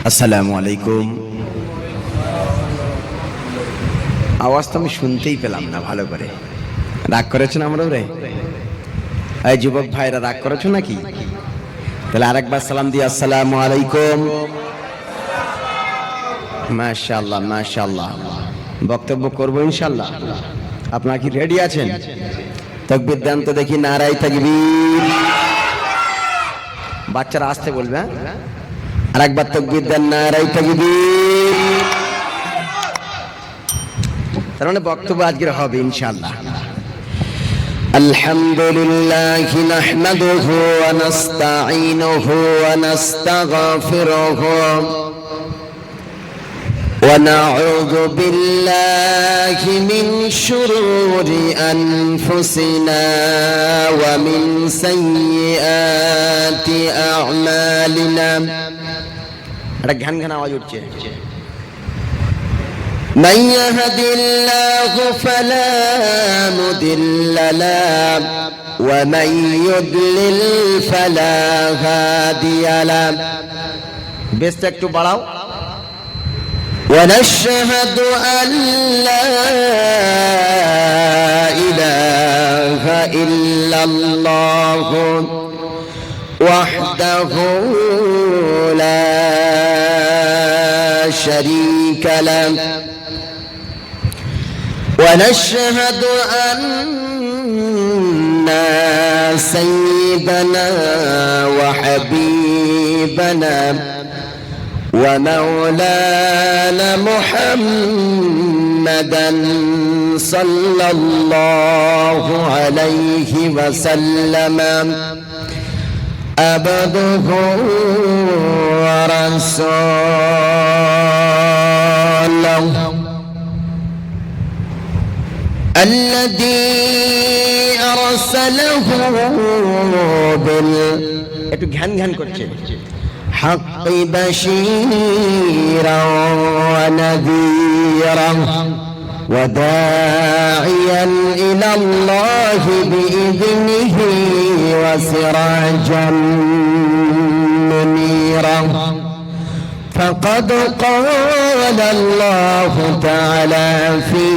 আসসালামু আলাইকুম। আওয়াজ তো আমি শুনতেই পেলাম না ভালো করে। রাগ করেছেন আমরা রে? এই যুবক ভাইরা রাগ করেছো নাকি? তাহলে আরেকবার সালাম দিয়ে আসসালামু আলাইকুম। মাশাআল্লাহ মাশাআল্লাহ। বক্তব্য করবো ইনশাআল্লাহ। আপনারা কি রেডি আছেন? তাকবীর দেন তো দেখি, নারায়ে তাকবীর। বাচ্চারা আসতে বলবে, হ্যাঁ? আরেকবার তাকবীর দেন, নারায়ে তাকবীর। তার মানে বক্তব্য আজকের হবে ইনশাআল্লাহ। আলহামদুলিল্লাহি নাহমাদুহু ওয়া নাস্তাঈনুহু ওয়া নাস্তাগফিরুহু ওয়া নাউযু বিল্লাহি মিন শুরুরি আনফুসিনা ওয়া মিন সাইয়্যাতি আ'মালিনা। একটা ঘ্যান ঘ্যান আওয়াজ উঠছে। من يهد الله فلا مضل له ومن يضلل فلا هادي له। বেশটা একটু বাড়াও। ونشهد أن لا إله إلا الله وحده لا شريك له ونشهد أن سيدنا وحبيبنا ومولانا محمدا صلى الله عليه وسلم عبده ورسوله الذي أرسله একটু ঘ্যান ঘ্যান করছে حق بشيرا ونذيرا وداعيا إلى الله بإذنه وسراجا منيرا فقد قال الله تعالى في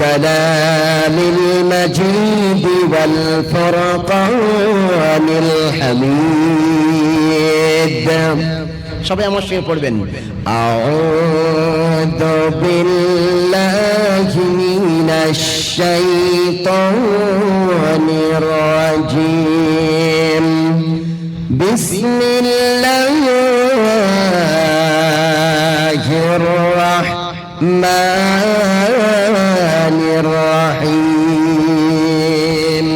كلام المجيد والفرقان الحميد। সবাই আমার সঙ্গে পড়বেন, আউযু বিল্লাহি মিনাশ শাইতানির রাজীম। বিসমিল্লাহির রহমানির রহিম।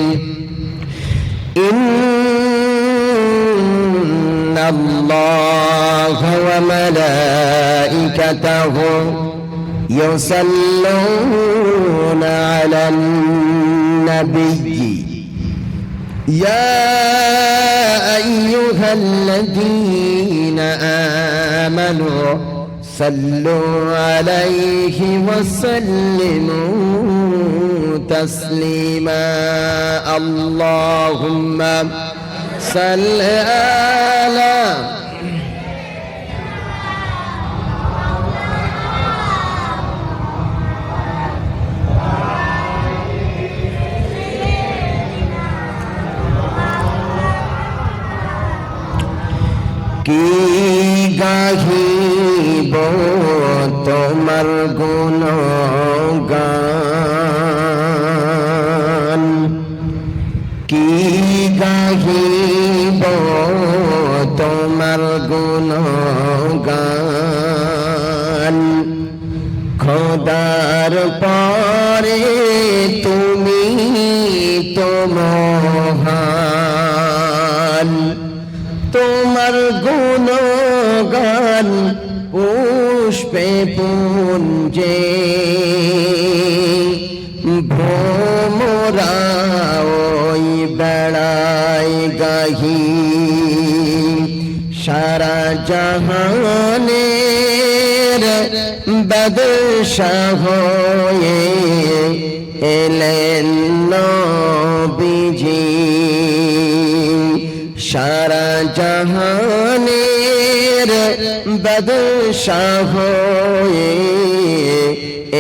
ইন্নাল্লাহা ওয়া মালাইকাতাহু ইউসাল্লুনা আলান নাবিয়্যি يا أيها الذين آمنوا صلوا عليه وسلموا تسليما اللهم صل على কি গাহিব তোমার গুণগান, কি গাহিব তোমার গুণগান। খোদার পরে তুমি তো মহান, তোমার গুণগান পুষ্পে পুঞ্জে ভোমরা ওই বেড়ায় গাহি। সারা জাহানের বাদশাহ হয়ে এলেন নবীজি। সারা জাহানের বাদশাহ হয়ে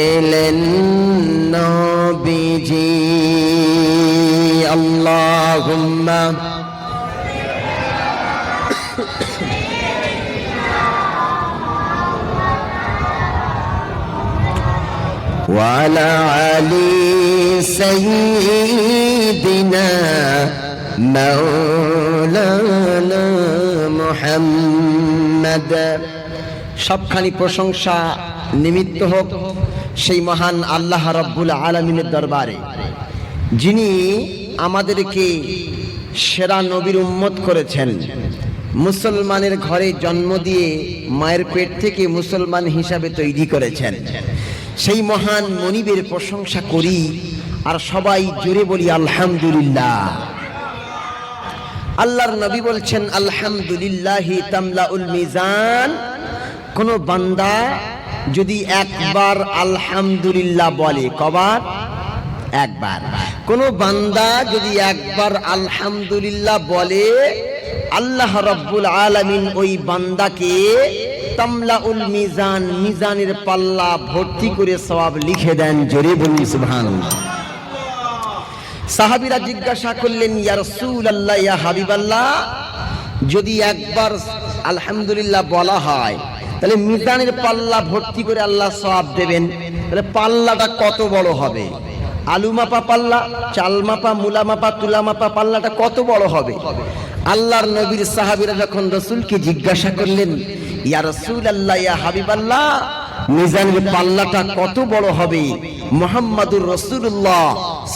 এলেন নবীজি। আল্লাহুম্মা ওয়ালা আলি সাইয়্যিদিনা মাওলানা মুহাম্মদ। সবখানি প্রশংসা নিমিত্ত হোক সেই মহান আল্লাহ রাব্বুল আলামিনের দরবারে, যিনি আমাদেরকে সেরা নবীর উম্মত করেছেন, মুসলমানের ঘরে জন্ম দিয়ে মায়ের পেট থেকে মুসলমান হিসাবে তৈরি করেছেন। সেই মহান মনিবের প্রশংসা করি আর সবাই জোরে বলি আলহামদুলিল্লাহ। আল্লাহর নবী বলছেন আলহামদুলিল্লাহি তামলাউল মিজান। কোন বান্দা যদি একবার আলহামদুলিল্লাহ বলে, কবার? একবার। কোন বান্দা যদি একবার আলহামদুলিল্লাহ বলে, আল্লাহ রাব্বুল আলামিন ওই বান্দাকে তামলাউল মিজান, মিজানের পাল্লা ভর্তি করে সওয়াব লিখে দেন। জোরে বলি সুবহানাল্লাহ। সাহাবীরা জিজ্ঞাসা করলেন, ইয়া রাসূলুল্লাহ, ইয়া হাবিবাল্লাহ, যদি একবার আলহামদুলিল্লাহ বলা হয় তাহলে মিজানের পাল্লা ভর্তি করে আল্লাহ সওয়াব দেবেন, তাহলে পাল্লাটা কত বড় হবে? আলু মাপা পাল্লা, চাল মাপা, মূলা মাপা, তুলা মাপা পাল্লাটা কত বড় হবে? আল্লাহর নবীর সাহাবীরা যখন রাসূলকে জিজ্ঞাসা করলেন, ইয়া রাসূলুল্লাহ, ইয়া হাবিবাল্লাহ, মিজানের পাল্লাটা কত বড় হবে? মুহাম্মাদুর রাসূলুল্লাহ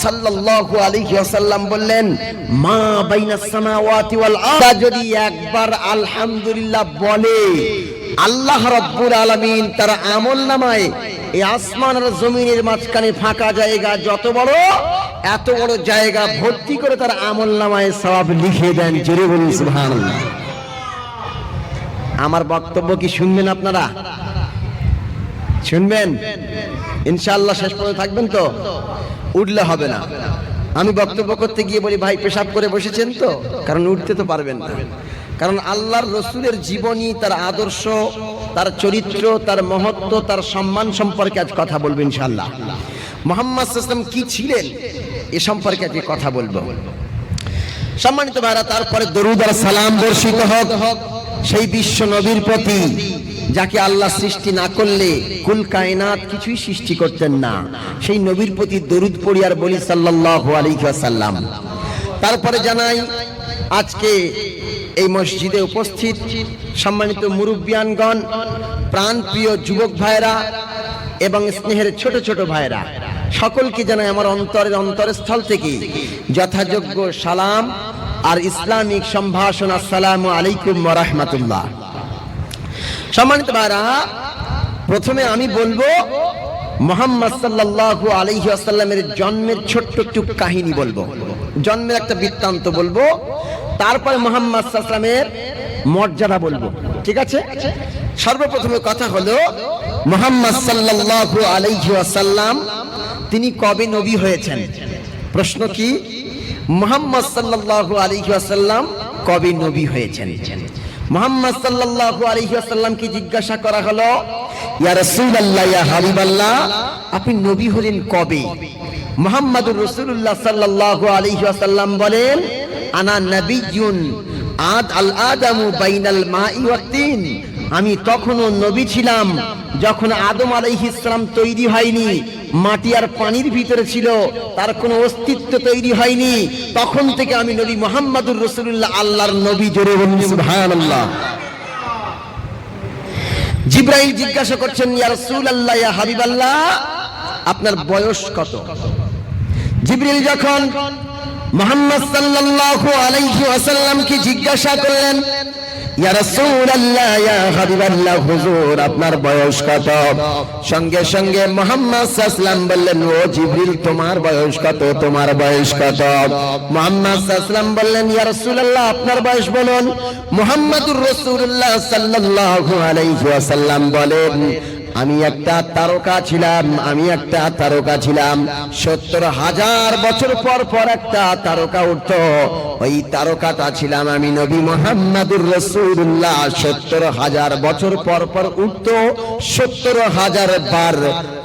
সাল্লাল্লাহু আলাইহি ওয়াসাল্লাম বললেন, মা বাইনাস সামাওয়াতি ওয়াল আরদ। যদি একবার আলহামদুলিল্লাহ বলে, আল্লাহ রাব্বুল আলামিন তার আমলনামায় এই আসমান আর জমিনের মাঝখানে ফাঁকা জায়গা যত বড়, এত বড় জায়গা ভর্তি করে তার আমলনামায় সওয়াব লিখে দেন। জোরে বলুন সুবহানাল্লাহ। আমার বক্তব্য কি শুনবেন আপনারা? শুনবেন ইনশাআল্লাহ? শেষ পর্যন্ত থাকবেন তো? উঠলে হবে না। আমি বক্তব্য করতে গিয়ে বলি, ভাই পেশাব করে বসেছেন তো? কারণ উঠতে তো পারবেন না। কারণ আল্লাহর রসুলের জীবনী, তার আদর্শ, তার চরিত্র, তার মহত্ব, তার সম্মান সম্পর্কে আজ কথা বলবো ইনশাআল্লাহ। মুহাম্মদ সাল্লাল্লাহু আলাইহি ওয়াসাল্লাম কি ছিলেন এ সম্পর্কে আজ কথা বলবো। সম্মানিত ভাইরা, তারপরে দরুদ আর সালাম বর্ষিত হোক সেই বিশ্ব নবীর প্রতি, যাকে আল্লাহ সৃষ্টি না করলে কুল কায়নাত কিছুই সৃষ্টি করতেন না। সেই নবীর প্রতি দরুদ পড়ি আর বলি সাল্লাল্লাহু আলাইহি ওয়াসাল্লাম। তারপরে জানাই, আজকে এই মসজিদে উপস্থিত সম্মানিত মুরব্বিয়ানগণ, প্রাণপ্রিয় যুবক ভাইরা এবং স্নেহের ছোট ছোট ভাইরা, সকলকে জানাই আমার অন্তরস্থল থেকে যথাযোগ্য সালাম আর ইসলামিক সম্ভাষণ। আসসালামু আলাইকুম ওয়া রাহমাতুল্লাহ। সম্মানিত ভাইরা, প্রথমে আমি বলবো মুহাম্মদ সাল্লাল্লাহু আলাইহি ওয়াসাল্লামের জন্মের ছোট্ট একটু কাহিনী বলবো, জন্মের একটা বৃত্তান্ত বলবো। তারপরে মুহাম্মদ সাল্লাল্লাহু আলাইহি ওয়াসাল্লামের মর্যাদা বলবো, ঠিক আছে? সর্বপ্রথমে কথা হলো, মুহাম্মদ সাল্লাল্লাহু আলাইহি ওয়াসাল্লাম তিনি কবে নবী হয়েছেন? প্রশ্ন কি? মুহাম্মদ সাল্লাল্লাহু আলাইহি ওয়াসাল্লাম কবে নবী হয়েছেন? মুহাম্মদ সাল্লাল্লাহু আলাইহি ওয়াসাল্লামকে জিজ্ঞাসা করা হলো, ইয়া রাসূলুল্লাহ, ইয়া হাবিবাল্লাহ, আপনি নবী হলেন কবে? মুহাম্মাদুর রাসূলুল্লাহ সাল্লাল্লাহু আলাইহি ওয়াসাল্লাম বলেন, আনা নবিয়্যুন আল আদামু বাইনাল মাই ওয়াত তিন। আমি তখনও নবী ছিলাম যখন আদম আলাইহিস সালাম তৈরি হয়নি, মাটি আর পানির ভিতরে ছিল, তার কোনো অস্তিত্ব তৈরি হয়নি। তখন থেকে আমি নবী মুহাম্মাদুর রাসূলুল্লাহ, আল্লাহর নবী। জোরে বলুন সুবহানাল্লাহ। জিবরাইল জিজ্ঞাসা করছেন, ইয়া রাসূলুল্লাহ, ইয়া হাবিবাল্লাহ, আপনার বয়স কত? জিবরিল যখন মুহাম্মদ সাল্লাল্লাহু আলাইহি ওয়াসাল্লামকে জিজ্ঞাসা করলেন, ইয়া রাসূলুল্লাহ, ইয়া হাবিবাল্লাহ, হুজুর আপনার বয়স কত? সঙ্গে সঙ্গে মুহাম্মদ সাল্লাল্লাহু আলাইহি ওয়াসাল্লাম বললেন, ও জিবরিল, তোমার বয়স কত? তোমার বয়স কত? মুহাম্মদ সাল্লাল্লাহু আলাইহি ওয়াসাল্লাম বললেন, ইয়া রাসূলুল্লাহ, আপনার বয়স বলুন। মুহাম্মাদুর রাসূলুল্লাহ সাল্লাল্লাহু আলাইহি ওয়াসাল্লাম বলেন, আমি একটা তারকা ছিলাম, 70,000 বছর পর পর একটা তারকা উঠতো। ওই তারকাটা ছিলাম আমি, নবী মুহাম্মদুর রাসূলুল্লাহ। 70,000 বছর পর পর উঠতো, 70,000 বার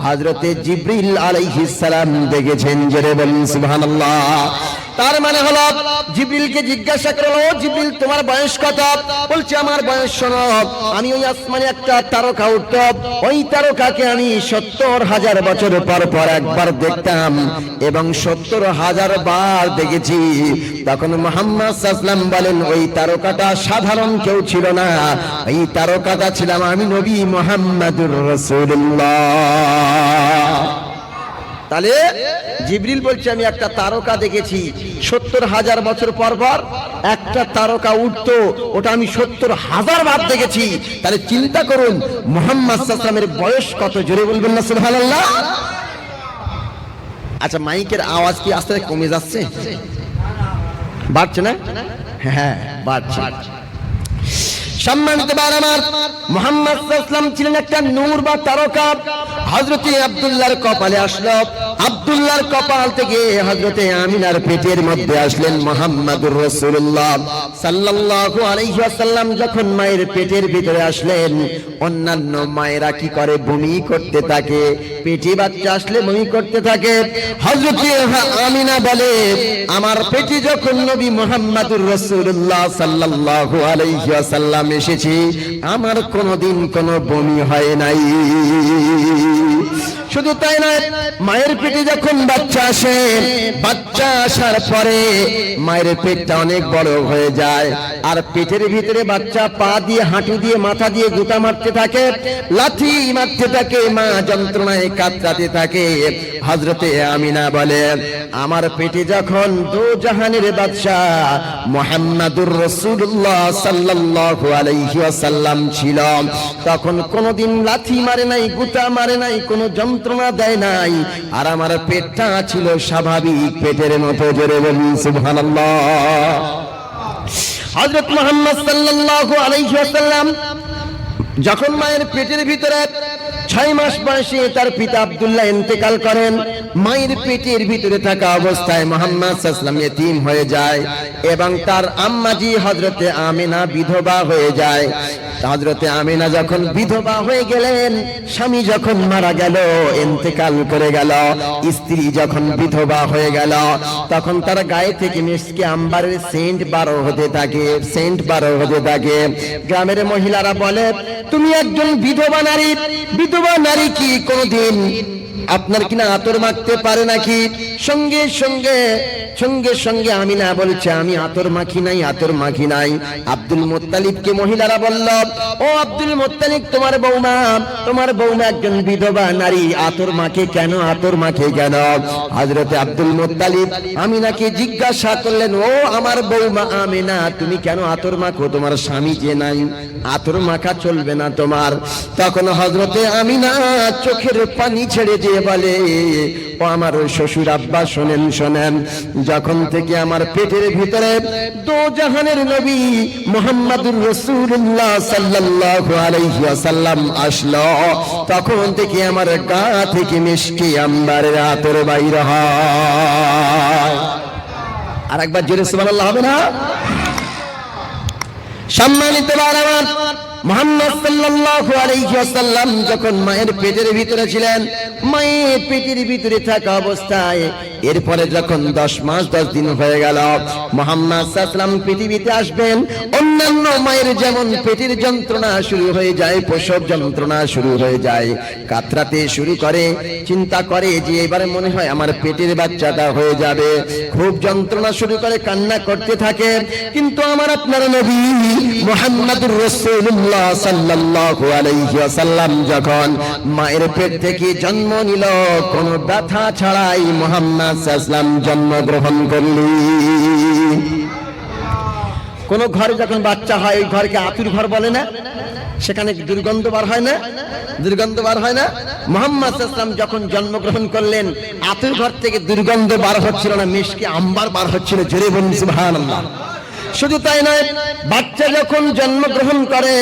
হযরতে জিবরিল আলাইহিস সালাম দেখেছেন। জোরে বলুন সুবহানাল্লাহ। তার মানে হলো জিবরিলকে জিজ্ঞাসা করলো, জিবরিল তোমার বয়স কত? বলছে আমার বয়স শোনো, আমি ওই আসমানে একটা তারকা উঠতো, ওই তারকাকে আমি 70,000 বছর পর পর একবার দেখতাম এবং 70,000 বার দেখেছি। তখন মুহাম্মদ সাল্লাল্লাহু আলাইহি ওয়াসাল্লাম বলেন, ওই তারকাটা সাধারণ কেউ ছিল না, এই তারকাটা ছিলাম আমি, নবী মুহাম্মদুর রাসূলুল্লাহ। তাহলে জিবরিল বলছে আমি একটা তারকা দেখেছি, 70,000 বছর পর পর একটা তারকা উঠতো, ওটা আমি 70,000 বার দেখেছি। তাহলে চিন্তা করুন মুহাম্মদ সাল্লাল্লাহু আলাইহি ওয়াসাল্লামের বয়স কত। জোরে বলবেন না সুবহানাল্লাহ। আচ্ছা, মাইকের আওয়াজ কি আস্তে আস্তে কমে যাচ্ছে? বাড়ছে না? হ্যাঁ বাড়ছে। সম্মানিত ভাইরা আমার, মুহাম্মদ সাল্লাল্লাহু আলাইহি ওয়াসাল্লাম ছিলেন একটা নূর বা তারকা। হযরতে আব্দুল্লাহর কপালে আসলো, আব্দুল্লাহর কপাল থেকে হযরতে আমিনার পেটের মধ্যে আসলেন মুহাম্মদুর রাসূলুল্লাহ সাল্লাল্লাহু আলাইহি ওয়াসাল্লাম। যখন মায়ের পেটের ভিতরে আসলেন, অন্যান্য মায়েরা কি করে? বমি করতে থাকে, পেটে বাচ্চা আসলে বমি করতে থাকে। হযরতে আমিনা বলে, আমার পেটে যখন নবী মুহাম্মদুর রাসূলুল্লাহ সাল্লাল্লাহু আলাইহি ওয়াসাল্লাম এসেছি, আমার কোনোদিন কোনো বমি হয় নাই। শুধু তাই নয়, মায়ের পেটে যখন বাচ্চা আসে, বাচ্চা আসার পরে মায়ের পেটটা অনেক বড় হয়ে যায়, আর পেটের ভিতরে বাচ্চা পা দিয়ে, হাঁটু দিয়ে, মাথা দিয়ে গুতা মারতে থাকে, লাথি মারতে থাকে, মা যন্ত্রণায় কাতরাতে থাকে। হযরতে আমিনা বলে, আমার পেটে যখন দো জাহানের বাদশা মুহাম্মদুর রাসূলুল্লাহ সাল্লাল্লাহু আলাইহি ওয়াসাল্লাম ছিল, তখন কোনোদিন লাথি মারে নাই, গুতা মারে নাই, কোনো যন্ত্রণা দেয় নাই, আর আমার পেটটা ছিল স্বাভাবিক পেটের মতো। জোরে বলুন সুবহানাল্লাহ। হযরত মুহাম্মদ সাল্লাল্লাহু আলাইহি ওয়াসাল্লাম যখন মায়ের পেটের ভিতরে 6 মাস বয়সে তার পিতা আব্দুল্লাহ ইন্তেকাল করেন, মায়ের পেটের ভিতরে থাকা অবস্থায় মুহাম্মদ সাল্লাল্লাহু আলাইহি ওয়াসাল্লাম ইতিম হয়ে যায় এবং তার আম্মাজি হযরতে আমিনা বিধবা হয়ে যায়। হযরতে আমিনা যখন বিধবা হয়ে গেলেন, স্বামী যখন মারা গেল, ইন্তেকাল করে গেল, স্ত্রী যখন বিধবা হয়ে গেল, তখন তার গায়ে থেকে মিশকে আম্বারের সেন্ট বার হতে থাকে। গ্রামের মহিলারা বলে, তুমি একজন বিধবা নারী, বিধবা নারী কি কোনদিন আপনার কিনা আতর মাখতে পারে নাকি? সঙ্গে সঙ্গে আমিনা বলছে, আমি আতর মাখি নাই। আব্দুল মুত্তালিবকে মহিলারা বলল, ও আব্দুল মুত্তালিব, তোমার বৌমা একজন বিধবা নারী, আতর মাখে কেন? হযরতে আব্দুল মুত্তালিব আমিনাকে জিজ্ঞাসা করলেন, ও আমার বৌমা আমিনা, তুমি কেন আতর মাখো? তোমার স্বামী যে নাই, আতর মাখা চলবে না তোমার। তখন হযরতে আমিনা চোখের পানি ছেড়ে দিয়ে বলে, ও আমার শ্বশুর আব্বা, শোনেন, যখন থেকে আমার পেটের ভিতরে দো জাহানের নবী মুহাম্মদুর রাসূলুল্লাহ সাল্লাল্লাহু আলাইহি ওয়াসাল্লাম আসলো, তখন থেকে আমার গা থেকে মিশকে আম্বারের আতর বাইর হয়। আর একবার জোরে সুবহানাল্লাহ হবে না? সম্মানিত ভাইরা আমার, মুহাম্মদ সাল্লাল্লাহু আলাইহি ওয়াসাল্লাম যখন মায়ের পেটের ভিতরে ছিলেন, মায়ের পেটের ভিতরে থাকা অবস্থায় এরপরে যখন 10 মাস 10 দিন হয়ে গেল, মুহাম্মদ সাল্লাল্লাহু আলাইহি ওয়াসাল্লাম পৃথিবীতে আসবেন। অন্যান্য মায়ের যেমন পেটের যন্ত্রণা শুরু হয়ে যায়, প্রসব যন্ত্রণা শুরু হয়ে যায়, কাতরাতে শুরু করে, চিন্তা করে যে এবারে মনে হয় আমার পেটের বাচ্চাটা হয়ে যাবে, খুব যন্ত্রণা শুরু করে, কান্না করতে থাকে। কিন্তু আমার আপনার নবী মুহাম্মদুর রাসূলুল্লাহ সাল্লাল্লাহু আলাইহি ওয়াসাল্লাম যখন মায়ের পেট থেকে জন্ম নিল, কোনো ব্যথা ছাড়াই মুহাম্মদ সাল্লাল্লাহু আলাইহি ওয়াসাল্লাম জন্মগ্রহণ করলেন। কোন ঘরে যখন বাচ্চা হয়, ওই ঘরকে আতুর ঘর বলে না? সেখানে দুর্গন্ধ বার হয় না? মুহাম্মদ সাল্লাল্লাহু আলাইহি ওয়াসাল্লাম যখন জন্মগ্রহণ করলেন, আতুর ঘর থেকে দুর্গন্ধ বার হচ্ছিল না, মিশকে আম্বার বার হচ্ছিল। জোরে বলুন সুবহানাল্লাহ। শুধু তাই নয়, বাচ্চা যখন জন্মগ্রহণ করে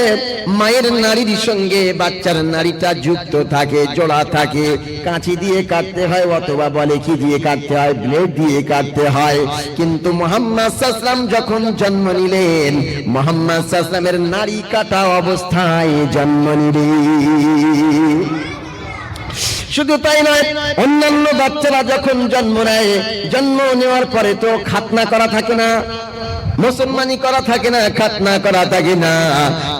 মায়ের নাড়ির সঙ্গে বাচ্চার নাড়িটা যুক্ত থাকে, জোড়া থাকে। কাঁচি দিয়ে কাটতে হয় অথবা বলে কি দিয়ে কাটতে হয়, ব্লেড দিয়ে কাটতে হয়। কিন্তু মুহাম্মদ সাল্লাল্লাহু আলাইহি ওয়াসাল্লাম যখন জন্ম নিলেন, মুহাম্মদ সাল্লাল্লাহু আলাইহি ওয়াসাল্লামের নাড়ি কাটা অবস্থায় জন্ম নিলেন। শুধু তাই নয়, অন্যান্য বাচ্চারা যখন জন্ম নেয়, জন্ম নেওয়ার পরে তো খাতনা করা থাকে না, মুসলমানি করা থাকে না, খাতনা করা থাকে না।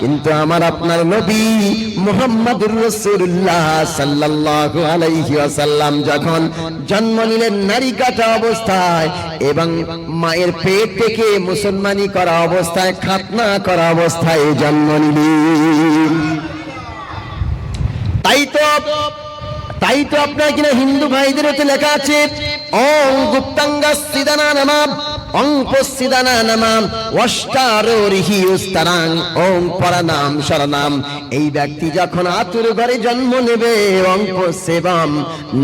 কিন্তু আমার আপনার নবী মুহাম্মদুর রাসূলুল্লাহ সাল্লাল্লাহু আলাইহি ওয়াসাল্লাম যখন জন্ম নিলেন নারী কাটা অবস্থায় এবং মায়ের পেট থেকে মুসলমানি করা অবস্থায়, খাতনা করা অবস্থায় জন্ম নিলেন। তাই তো আপনার কিনা হিন্দু ভাইদের হতে লেখা আছে ওং গুপ্তাঙ্গাসিদানা নামাম ওং পসিদানা নামাম ওয়াস্তারোরিহি উস্তারাং ওং পরানাম শরণাম। এই ব্যক্তি যখন আতুর ঘরে জন্ম নেবে, ওং পসেবাম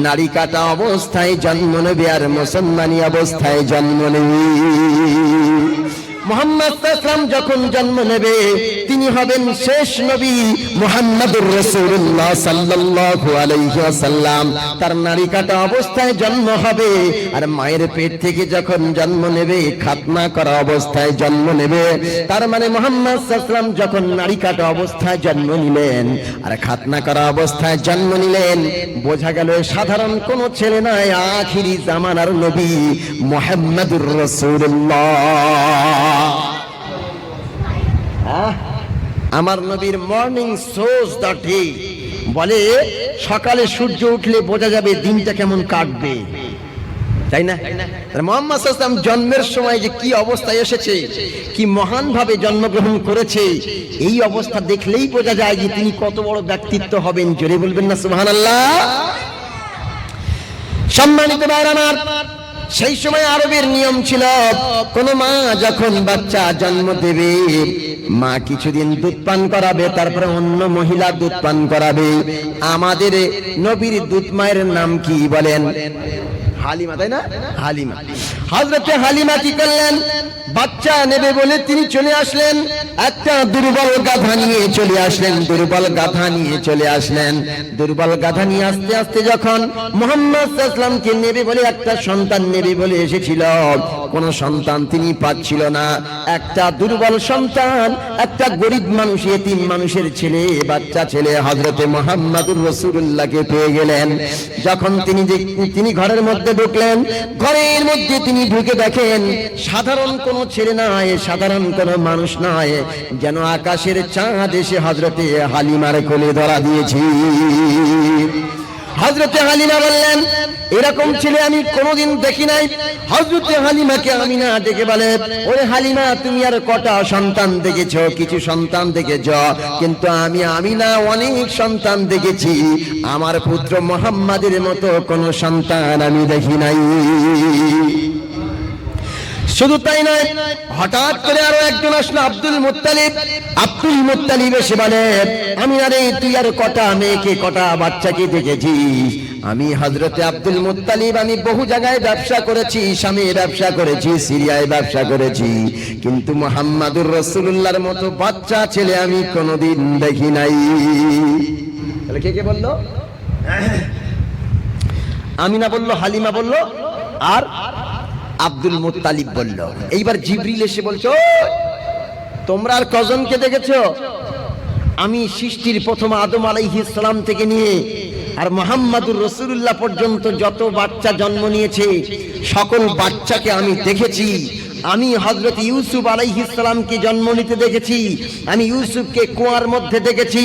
নারী কাটা অবস্থায় জন্ম নেবে আর মুসলমানি অবস্থায় জন্ম নেবে। মুহাম্মদ সাল্লাল্লাহু আলাইহি ওয়াসাল্লাম যখন জন্ম নেবে, তিনি হবেন শেষ নবী মুহাম্মদুর রাসূলুল্লাহ সাল্লাল্লাহু আলাইহি ওয়াসাল্লাম। তার নারী কাটা অবস্থায় জন্ম হবে আর মায়ের পেট থেকে যখন জন্ম নেবে, খাতনা করা অবস্থায় জন্ম নেবে। তার মানে মুহাম্মদ সাল্লাল্লাহু আলাইহি ওয়াসাল্লাম যখন নারী কাটা অবস্থায় জন্ম নিলেন আর খাতনা করা অবস্থায় জন্ম নিলেন, বোঝা গেল সাধারণ কোন ছেলে নয়, আখিরি জামানার নবী মুহাম্মদুর রাসূলুল্লাহ। আমার নবীর মর্নিং সোজ দ্য ডে, বলে সকালে সূর্য উঠলে বোঝা যাবে দিনটা কেমন কাটবে, তাই না? মুহাম্মদ সাল্লাল্লাহু আলাইহি ওয়াসাল্লাম জন্মের সময় যে কি অবস্থায় এসেছে, কি মহান ভাবে জন্মগ্রহণ করেছে, এই অবস্থা দেখলেই বোঝা যায় যে তিনি কত বড় ব্যক্তিত্ব হবেন। জোরে বলবেন না সুবহানাল্লাহ? সম্মানিত ভাইরা আমার, সেই সময় আরবের নিয়ম ছিল, কোন মা যখন বাচ্চা জন্ম দেবে, মা কিছুদিন দুধ পান করাবে, তারপরে অন্য মহিলা দুধ পান করাবে। আমাদের নবীর দুধ মায়ের নাম কি বলেন? হালিমা, তাই না? হালিমা। হযরতে হালিমা কি করলেন? বাচ্চা নেবে বলে তিনি চলে আসলেন, একটা দুর্বল গাধা নিয়ে চলে আসলেন, দুর্বল গাধা নিয়ে চলে আসলেন। দুর্বল গাধা নিয়ে আস্তে আস্তে যখন মুহাম্মদ সাল্লাল্লাহু আলাইহি ওয়াসাল্লামকে নেবে বলে, একটা সন্তান নেবে বলে এসেছিল, কোন সন্তান তিনি পাচ্ছিল না। একটা দুর্বল সন্তান, একটা গরিব মানুষ, এতিম মানুষের ছেলে, বাচ্চা ছেলে হযরতে মুহাম্মদুর রাসূলুল্লাহকে পেয়ে গেলেন। যখন তিনি ঘরের মধ্যে ঢুকলেন, ঘরের মধ্যে তিনি ঢুকে দেখেন সাধারণ কোন ছেলে নয়, সাধারণ কোন মানুষ নয়, যেন আকাশের চাঁদ এসে হযরতে হালিমার কোলে ধরা দিয়েছে। হযরতে হালিমা বললেন, এরকম ছেলে আমি কোনোদিন দেখি নাই। হযরতে হালিমাকে আমিনা ডেকে বলে, ওরে হালিমা, তুমি আর কটা সন্তান দেখেছো? কিছু সন্তান দেখেছ, কিন্তু আমি আমিনা অনেক সন্তান দেখেছি। আমার পুত্র মুহাম্মাদের মতো কোন সন্তান আমি দেখি নাই। শুধু তাই নয়, হঠাৎ করে আরো একজন আসলো, আব্দুল মুত্তালিব। আব্দুল মুত্তালিব এসে বলে, আমিনা রে, তুই আর কটা মেয়েকে, কটা বাচ্চাকে দেখেছিস? আমি হযরতে আব্দুল মুত্তালিব, আমি বহু জায়গায় ব্যবসা করেছি, শামে ব্যবসা করেছি, সিরিয়ায় ব্যবসা করেছি, কিন্তু মুহাম্মদুর রাসূলুল্লাহর মতো বাচ্চা ছেলে আমি কোনোদিন দেখি নাই। তাহলে কে বলল? আমিনা বলল, হালিমা বলল, আর আব্দুল মুত্তালিব বলল। এইবার জিবরিল এসে বলছো, তোমরা আর কজনকে দেখেছো? আমি সৃষ্টির প্রথম আদম আলাইহিস সালাম থেকে নিয়ে আর মুহাম্মদুর রাসূলুল্লাহ পর্যন্ত যত বাচ্চা জন্ম নিয়েছে, সকল বাচ্চাকে আমি দেখেছি। আমি হযরত ইউসুফ আলাইহিস সালামকে জন্ম নিতে দেখেছি, আমি ইউসুফকে কুয়ার মধ্যে দেখেছি,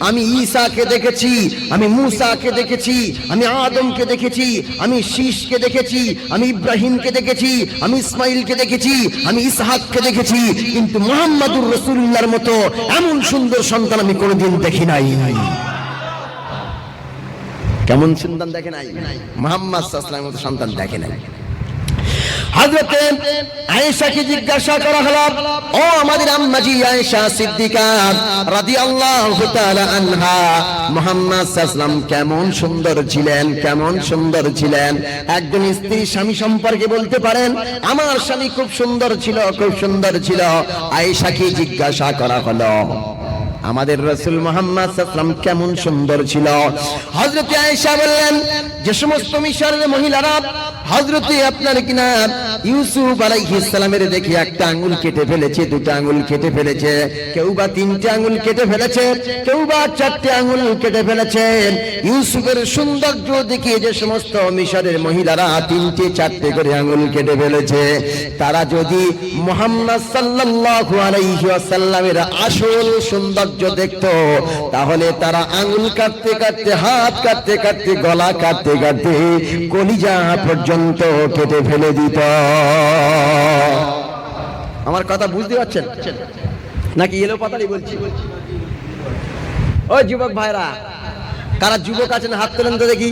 আমি ঈসাকে দেখেছি, আমি মূসাকে দেখেছি, আমি আদমকে দেখেছি, আমি শীষকে দেখেছি, আমি ইব্রাহিমকে দেখেছি, আমি ইসমাইলকে দেখেছি, আমি ইসহাককে দেখেছি, কিন্তু মুহাম্মদুর রাসূলুল্লাহর মতো এমন সুন্দর সন্তান আমি কোনোদিন দেখি নাই। কেমন সন্তান দেখে নাই? মুহাম্মদ সাল্লাল্লাহু আলাইহি ওয়াসাল্লামের মতো সন্তান দেখে নাই। হযরতে আয়েশাকে জিজ্ঞাসা করা হলো, ও আমাদের আম্মাজি আয়েশা সিদ্দিকা রাদিয়াল্লাহু তাআলা আনহা, মুহাম্মদ সাল্লাল্লাহু আলাইহি ওয়াসাল্লাম কেমন সুন্দর ছিলেন, কেমন সুন্দর ছিলেন? একজন স্ত্রী স্বামী সম্পর্কে বলতে পারেন, আমার স্বামী খুব সুন্দর ছিল, খুব সুন্দর ছিল। আয়েশাকে জিজ্ঞাসা করা হলো, আমাদের রাসূল মুহাম্মদ সাল্লাল্লাহু আলাইহি ওয়াসাল্লাম কেমন সুন্দর ছিল? হযরত আয়েশা বললেন, যে সমস্ত মিশরের মহিলারা হযরতে আপনার কিনা ইউসুফ আলাইহিস সালামের দেখে একটা আঙ্গুল কেটে ফেলেছে, দুটো আঙ্গুল কেটে ফেলেছে, কেউ বা তিনটে আঙ্গুল কেটে ফেলেছে, কেউ বা চারটে আঙ্গুল কেটে ফেলেছে। ইউসুফের সৌন্দর্য দেখে যে সমস্ত মিশরের মহিলারা তিনটে চারটে করে আঙ্গুল কেটে ফেলেছে, তারা যদি মুহাম্মদ সাল্লাল্লাহু আলাইহি ওয়াসাল্লামের আসল সৌন্দর্য দেখতো, তাহলে তারা আঙ্গুল কাটতে কাটতে, হাত কাটতে কাটতে, গলা কাটতে কাটতে কলিজা পর্যন্ত কেটে ফেলে দিত। আমার কথা বুঝতে পারছেন নাকি এলো পাতালি বলছি? ও যুবক ভাইরা, কারা যুবক আছেন হাত তোলেন তো দেখি।